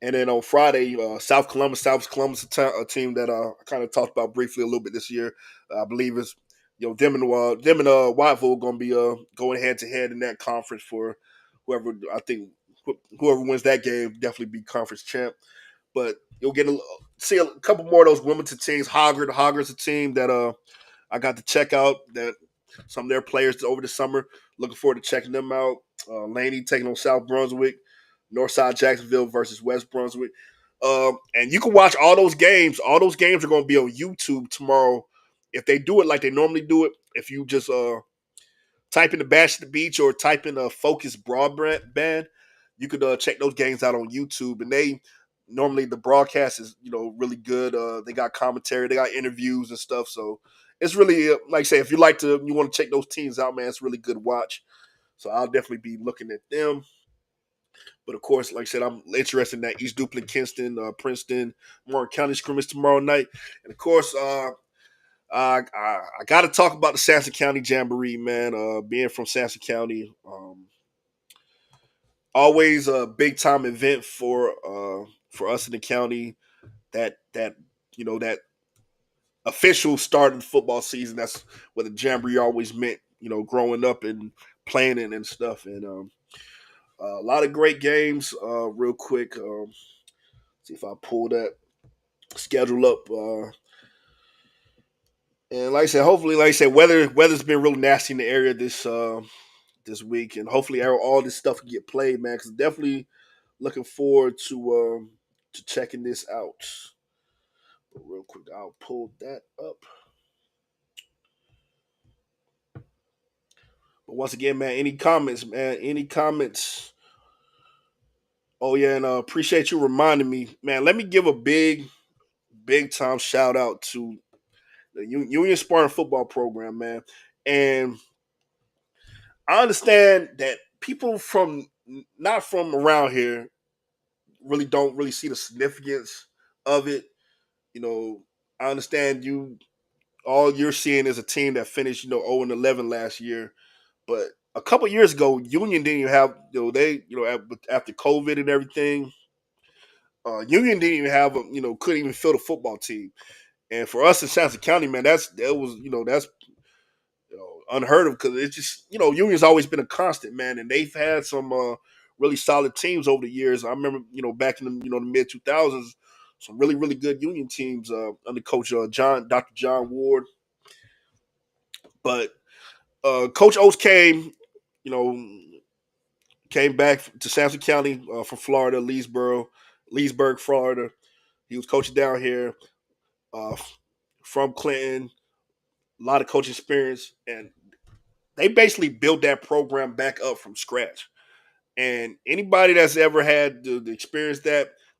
Speaker 2: And then on Friday, South Columbus, a team that I kind of talked about briefly a little bit this year. I believe it's them and Whiteville going to be going head to head in that conference for whoever. I think whoever wins that game definitely be conference champ. But you'll see a couple more of those Wilmington teams. Hoggard's a team that I got to check out that some of their players over the summer. Looking forward to checking them out. Laney taking on South Brunswick, Northside Jacksonville versus West Brunswick. And you can watch all those games. All those games are going to be on YouTube tomorrow. If they do it like they normally do it, if you just type in the Bash at the Beach or type in a Focus Broadband, you could check those games out on YouTube. And they normally the broadcast is really good. They got commentary, they got interviews and stuff. So it's really like I say, if you want to check those teams out, man, it's really good watch. So I'll definitely be looking at them. But of course, like I said, I'm interested in that East Duplin, Kinston, Princeton, Morgan County scrimmage tomorrow night. And of course, I got to talk about the Sampson County Jamboree, man. Being from Sampson County, always a big time event for us in the county. That official start of the football season. That's what the Jamboree always meant. Growing up and playing it and stuff. And a lot of great games. Real quick, see if I pull that schedule up. And like I said, hopefully, like I said, weather's been real nasty in the area this week, and hopefully all this stuff can get played, man. Because definitely looking forward to checking this out. But real quick, I'll pull that up. But once again, man, any comments, man? Any comments? Oh yeah, and appreciate you reminding me, man. Let me give a big time shout out to the Union Spartan football program, man. And I understand that people from not from around here really don't really see the significance of it. I understand all you're seeing is a team that finished 0-11 last year, but a couple years ago, Union didn't even have after COVID and everything. Union didn't even have couldn't even field a football team. And for us in Sampson County, man, that's unheard of because it's just Union's always been a constant, man, and they've had some really solid teams over the years. I remember back in the the mid 2000s, some really good Union teams under Coach Dr. John Ward. But Coach Oates you know came back to Sampson County from Florida, Leesburg, Florida. He was coaching down here uh, from Clinton, a lot of coaching experience, and they basically built that program back up from scratch. And anybody that's ever had the experience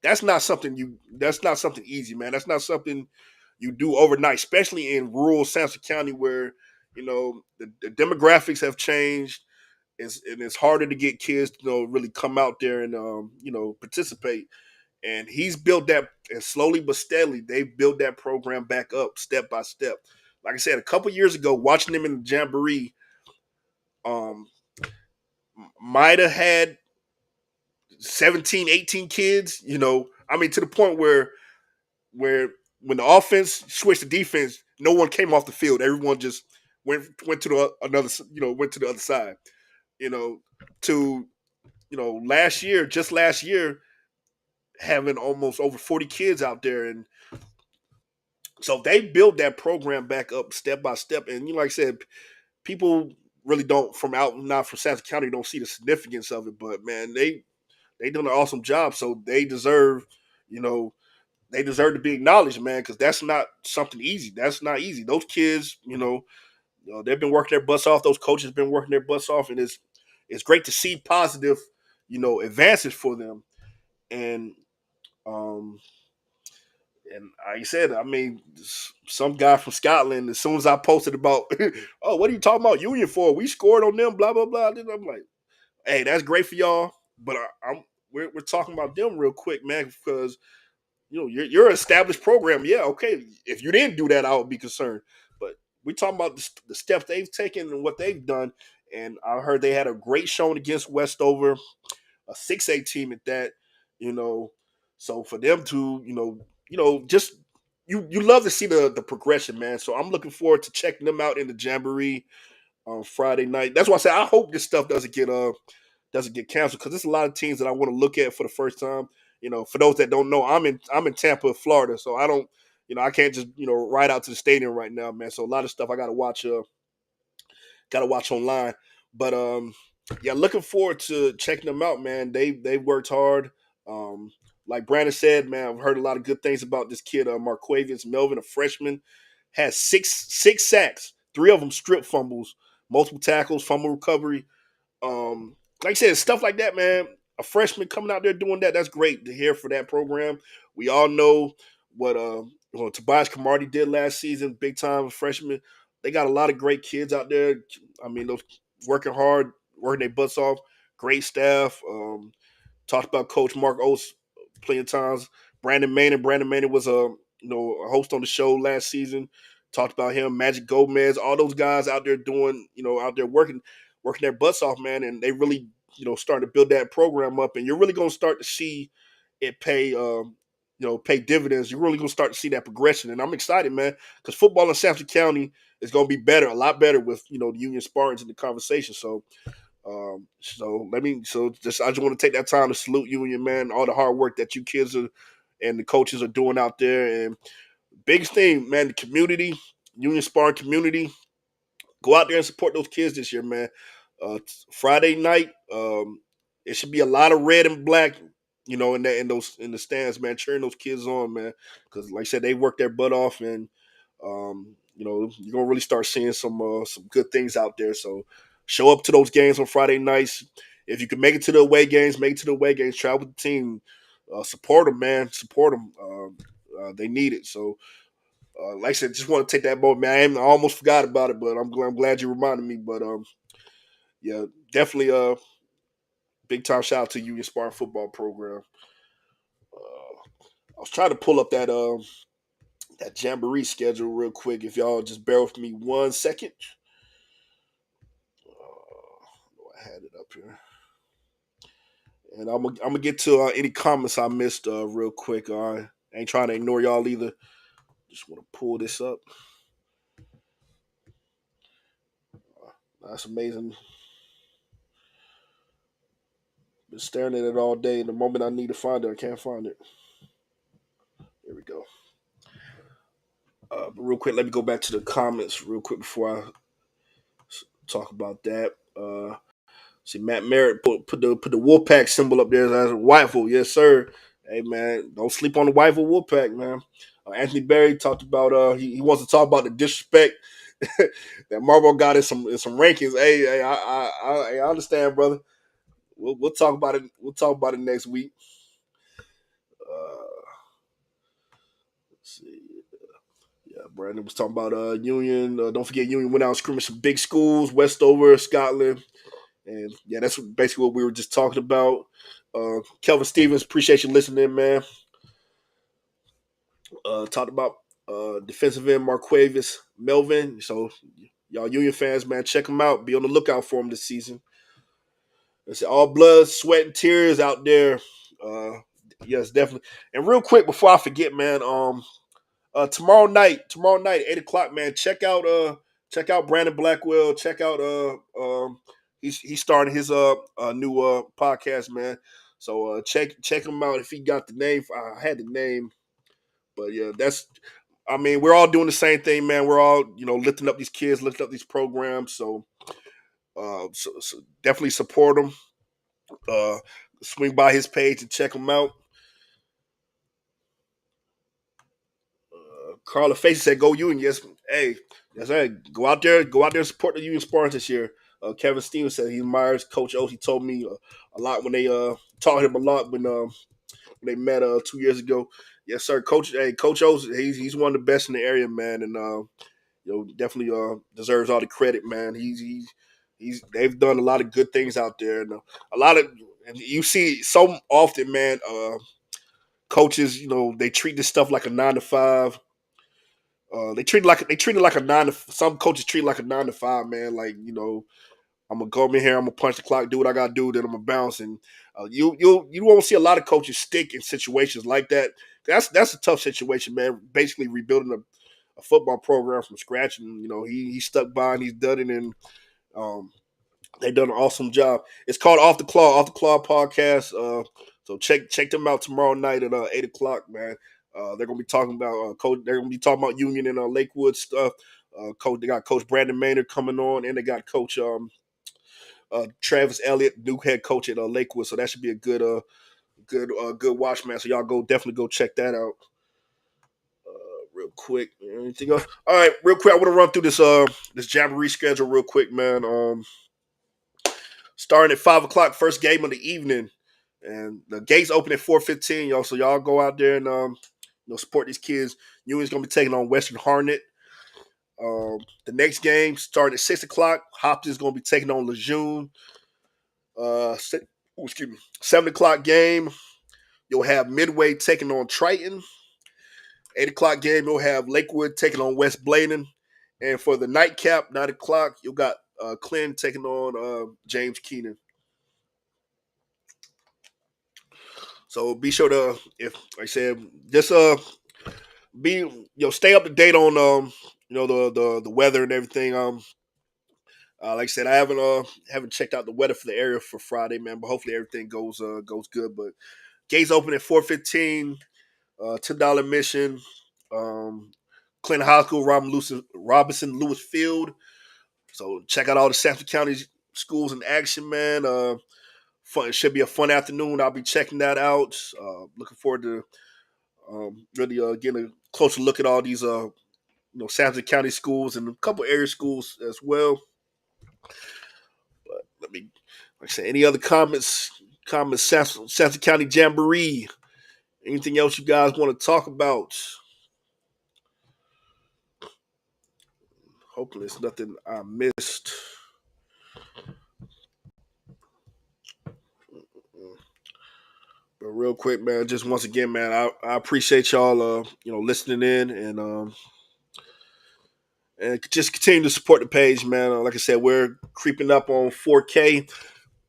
Speaker 2: that's not something easy, man. That's not something you do overnight, especially in rural Sampson County where the demographics have changed. It's harder to get kids to really come out there and participate. And he's built that, and slowly but steadily, they've built that program back up step by step. Like I said, a couple years ago, watching them in the Jamboree, um, might have had 17, 18 kids, I mean, to the point where when the offense switched to defense, no one came off the field. Everyone just went to the other side. You know, to just last year, having almost over 40 kids out there, and so they built that program back up step by step. And like I said, people really don't not from Sampson County don't see the significance of it, but man, they done an awesome job. So you know, they deserve to be acknowledged, man, because that's not something easy. That's not easy. Those kids, they've been working their butts off. Those coaches been working their butts off, and it's great to see positive, advances for them. And um, and like I said, I mean, some guy from Scotland. As soon as I posted about, oh, what are you talking about Union for? We scored on them, blah blah blah. Then I'm like, hey, that's great for y'all, but I'm we're talking about them real quick, man, because you're an established program. Yeah, okay. If you didn't do that, I would be concerned. But we're talking about the steps they've taken and what they've done. And I heard they had a great showing against Westover, a 6A team at that. You know, so for them to just you love to see the progression, man. So I'm looking forward to checking them out in the Jamboree on Friday night. That's why I say I hope this stuff doesn't get canceled because there's a lot of teams that I want to look at for the first time. For those that don't know, I'm in Tampa, Florida, so I don't, I can't just ride out to the stadium right now, man. So a lot of stuff I got to watch online. But yeah, looking forward to checking them out, man. They worked hard. Um, like Brandon said, man, I've heard a lot of good things about this kid, Marquavius Melvin, a freshman, has six sacks, three of them strip fumbles, multiple tackles, fumble recovery. Like I said, stuff like that, man. A freshman coming out there doing that's great to hear for that program. We all know what Tobias Camardi did last season, big time freshman. They got a lot of great kids out there. I mean, those working hard, working their butts off. Great staff. Talked about Coach Mark Oates plenty of times. Brandon Manning was a host on the show last season. Talked about him, Magic Gomez, all those guys out there doing, out there working their butts off, man, and they really, starting to build that program up, and you're really going to start to see it pay dividends. You're really going to start to see that progression, and I'm excited, man, because football in Sampson County is going to be better, a lot better with the Union Spartans in the conversation. So I just want to take that time to salute you and your man, all the hard work that you kids are and the coaches are doing out there. And biggest thing, man, the community, Union Spartan community, go out there and support those kids this year, man. Friday night, it should be a lot of red and black, in the stands, man, cheering those kids on, man. Because like I said, they work their butt off, and you're gonna really start seeing some good things out there. So show up to those games on Friday nights. If you can make it to the away games, make it to the away games. Travel with the team, support them, man. Support them. They need it. So like I said, just want to take that moment, man. I almost forgot about it, but I'm glad you reminded me. But yeah, definitely big time shout out to Union Spartan football program. I was trying to pull up that jamboree schedule real quick. If y'all just bear with me 1 second. I had it up here, and I'm gonna get to any comments I missed real quick. I ain't trying to ignore y'all either. Just want to pull this up. That's amazing. Been staring at it all day. The moment I need to find it, I can't find it. Here we go. But real quick, let me go back to the comments real quick before I talk about that. See, Matt Merritt put the Wolfpack symbol up there as a rifle. Yes, sir. Hey, man, don't sleep on the rifle Wolfpack, man. Anthony Berry talked about he wants to talk about the disrespect that Marlboro got in some rankings. Hey, I understand, brother. We'll talk about it. We'll talk about it next week. Let's see. Yeah, Brandon was talking about Union. Don't forget Union went out and scrimmaged some big schools, Westover, Scotland. And yeah, that's basically what we were just talking about. Kelvin Stevens, appreciate you listening, man. Talked about defensive end Marquavius Melvin. So y'all Union fans, man, check him out. Be on the lookout for him this season. It's all blood, sweat, and tears out there. Uh, yes, definitely. And real quick before I forget, man, tomorrow night, 8 o'clock, man. Check out Brandon Blackwell. Check out he's starting his new podcast, man. So check him out if he got the name. I had the name, but yeah, I mean, we're all doing the same thing, man. We're all lifting up these kids, lifting up these programs. So definitely support them. Uh, swing by his page and check him out. Carla Facey said, "Go Union." Yes, hey, yes, hey. Go out there and support the Union Spartans this year. Kevin Stevens said he admires Coach O. He told me a lot when they taught him a lot when they met 2 years ago. Yes, sir. Coach, hey, Coach O. He's one of the best in the area, man, and definitely deserves all the credit, man. He's they've done a lot of good things out there, and a lot of and you see so often, man. Coaches, they treat this stuff like a 9 to 5. They treat it like a nine to. Some coaches treat it like a 9 to 5, man. Like I'm gonna come in here, I'm gonna punch the clock, do what I gotta do, then I'm gonna bounce. And you won't see a lot of coaches stick in situations like that. That's a tough situation, man. Basically rebuilding a football program from scratch, and he stuck by and he's done it, and um, they done an awesome job. It's called Off the Claw podcast. So check them out tomorrow night at 8 o'clock, man. They're gonna be talking about coach. They're gonna be talking about Union and Lakewood stuff. Coach, they got Coach Brandon Maynard coming on, and they got Coach Travis Elliott, new head coach at Lakewood. So that should be a good watch, man. So y'all definitely go check that out. Real quick, anything else? All right, real quick. I want to run through this Jamboree schedule real quick, man. Starting at 5 o'clock, first game of the evening, and the gates open at 4:15, y'all. So y'all go out there and support these kids. Union's gonna be taking on Western Harnett. The next game starting at 6 o'clock. Hopkins gonna be taking on Lejeune. Excuse me. 7 o'clock game. You'll have Midway taking on Triton. 8 o'clock game. You'll have Lakewood taking on West Bladen. And for the nightcap, 9 o'clock, you got Clinton taking on James Keenan. So be sure to, if like I said, just stay up to date on the weather and everything. Like I said, I haven't checked out the weather for the area for Friday, man. But hopefully everything goes good. But gates open at 4:15. $10 admission. Clinton High School, Robinson Lewis Field. So check out all the Sampson County schools in action, man. Fun. It should be a fun afternoon. I'll be checking that out. Looking forward to really getting a closer look at all these Sampson County schools and a couple area schools as well. But let me, like I said, any other comments? Comments, Sampson County Jamboree. Anything else you guys want to talk about? Hopefully, it's nothing I missed. But real quick, man, just once again, man, I appreciate y'all, listening in and just continue to support the page, man. Like I said, we're creeping up on 4K.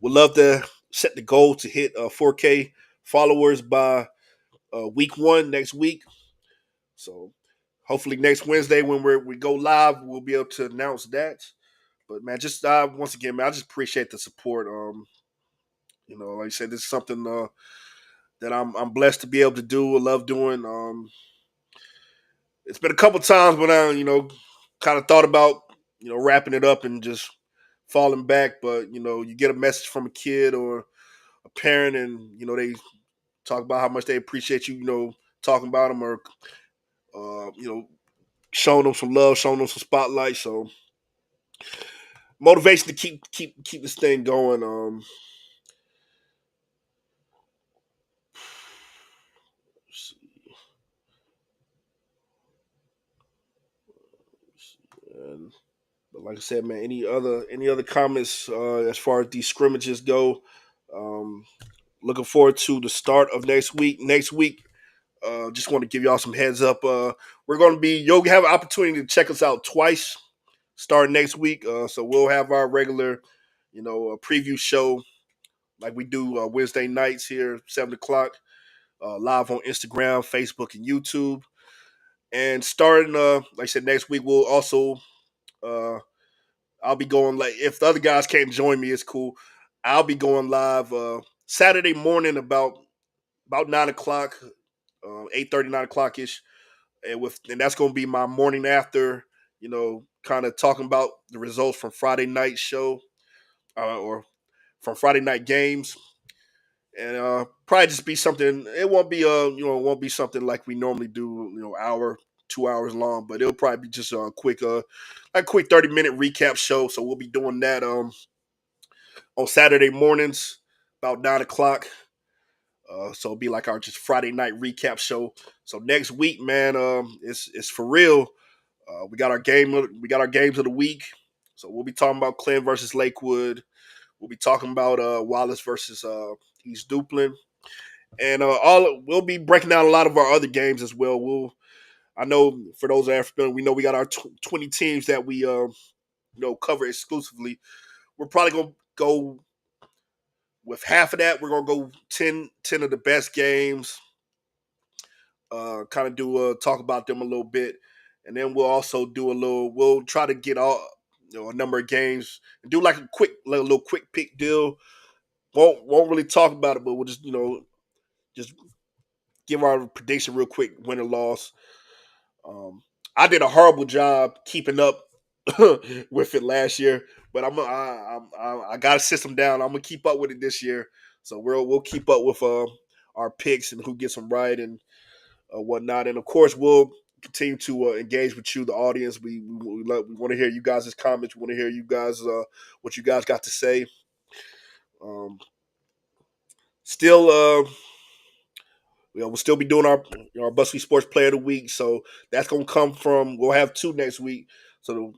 Speaker 2: We'd love to set the goal to hit 4K followers by week 1 next week. So hopefully next Wednesday when we go live, we'll be able to announce that. But man, just once again, man, I just appreciate the support. Like I said, this is something that I'm blessed to be able to do. I love doing. It's been a couple times when I kind of thought about wrapping it up and just falling back, but you get a message from a kid or a parent, and they talk about how much they appreciate you, talking about them or showing them some love, showing them some spotlight. So motivation to keep this thing going. And, but like I said, man, any other comments as far as these scrimmages go? Um, Looking forward to the start of next week. Next week, just want to give y'all some heads up. We're going to be you'll have an opportunity to check us out twice starting next week. So we'll have our regular, preview show like we do Wednesday nights here, 7 o'clock, live on Instagram, Facebook, and YouTube. And starting, like I said, next week we'll also I'll be going like if the other guys can't join me, it's cool. I'll be going live Saturday morning about 9 o'clock, 8:30, 9 o'clock ish, and that's going to be my morning after. Kind of talking about the results from Friday night show or from Friday night games, and probably just be something. It won't be it won't be something like we normally do. Hour 2 hours long, but it'll probably be just a quick 30-minute recap show. So we'll be doing that on Saturday mornings about 9 o'clock. So it'll be like our just Friday night recap show. So next week, man, it's for real. We got our games of the week. So we'll be talking about Clem versus Lakewood. We'll be talking about Wallace versus East Duplin, and all we'll be breaking down a lot of our other games as well. I know for those that are familiar, we know we got our 20 teams that we cover exclusively. We're probably gonna go with half of that. We're gonna go 10 of the best games. Kind of do talk about them a little bit, and then we'll also do a little. We'll try to get all a number of games and do like a little quick pick deal. Won't really talk about it, but we'll just just give our prediction real quick, win or loss. Um, I did a horrible job keeping up with it last year, but I got a system down. I'm gonna keep up with it this year, so we'll keep up with our picks and who gets them right and whatnot. And of course, we'll continue to engage with you, the audience. We want to hear you guys' comments. We want to hear you guys what you guys got to say. Still, we'll still be doing our BuzzFeed Sports Player of the Week. So that's gonna come from. We'll have two next week. So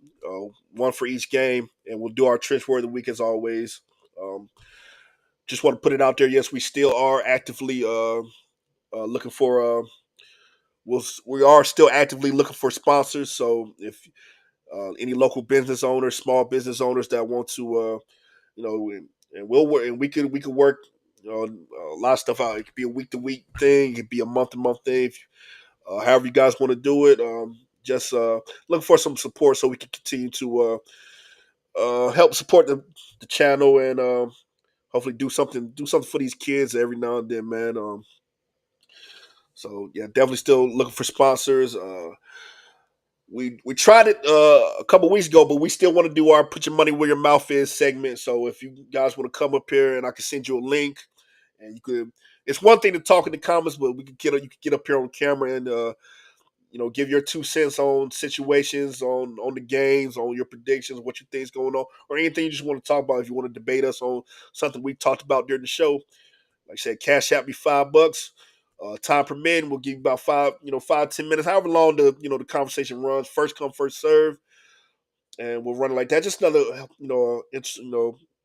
Speaker 2: one for each game, and we'll do our trench word of the week as always. Just want to put it out there. Yes, we still are actively looking for. We are still actively looking for sponsors. So if any local business owners, small business owners that want to, and we'll work, and we could work a lot of stuff out. It could be a week to week thing. It could be a month to month thing. However you guys want to do it. Just looking for some support so we can continue to help support the channel and hopefully do something for these kids every now and then, man. So yeah, definitely still looking for sponsors. We tried it a couple weeks ago, but we still want to do our "Put Your Money Where Your Mouth Is" segment. So if you guys want to come up here, and I can send you a link, and you could. It's one thing to talk in the comments, but you could get up here on camera and give your 2 cents on situations, on the games, on your predictions, what you think's going on, or anything you just want to talk about. If you want to debate us on something we talked about during the show, like I said, cash out me $5. Time permitting, we'll give you about 5-10 minutes, however long the conversation runs. First come, first serve, and we'll run it like that. Just another it's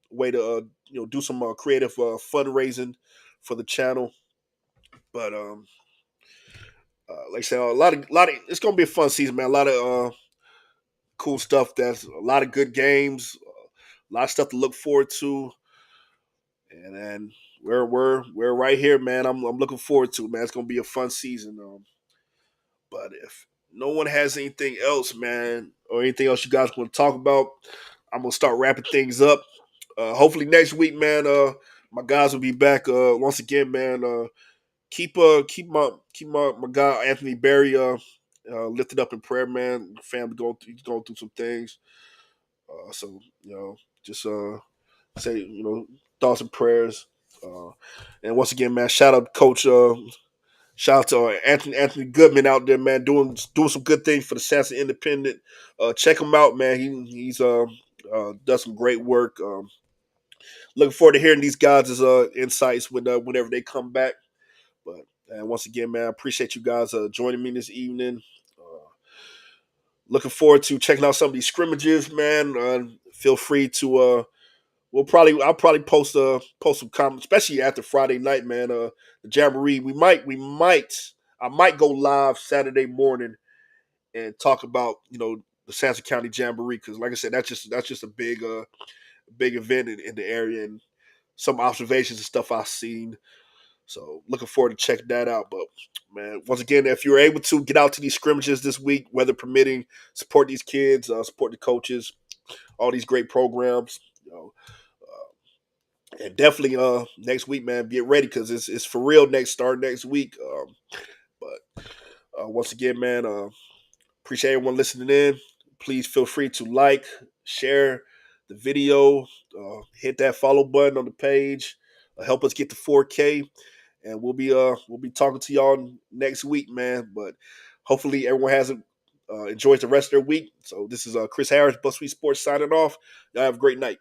Speaker 2: way to do some creative fundraising for the channel. But like I said, a lot of it's gonna be a fun season, man. A lot of cool stuff. That's a lot of good games, a lot of stuff to look forward to, and then we're right here, man. I'm looking forward to it, man. It's gonna be a fun season. But if no one has anything else, man, or anything else you guys want to talk about, I'm gonna start wrapping things up. Hopefully next week, man. My guys will be back once again, man. Keep my guy Anthony Berry lifted up in prayer, man. Family he's going through some things. So just say thoughts and prayers. Uh, and once again, man, shout out to Coach. Shout out to Anthony Goodman out there, man, doing some good things for the Sanson Independent. Check him out, man. He's does some great work. Looking forward to hearing these guys' insights whenever they come back. But and once again, man, I appreciate you guys joining me this evening. Looking forward to checking out some of these scrimmages, man. Feel free to I'll probably post some comments, especially after Friday night, man. The Jamboree, I might go live Saturday morning and talk about the Sanford County Jamboree because, like I said, that's just a big event in the area and some observations and stuff I've seen. So looking forward to checking that out. But man, once again, if you're able to get out to these scrimmages this week, weather permitting, support these kids, support the coaches, all these great programs. And definitely next week, man, get ready because it's for real start next week. But once again, man, appreciate everyone listening in. Please feel free to like, share the video, hit that follow button on the page, help us get to 4K, and we'll be talking to y'all next week, man. But hopefully everyone has enjoys the rest of their week. So this is Chris Harris, BuzzFeed Sports signing off. Y'all have a great night.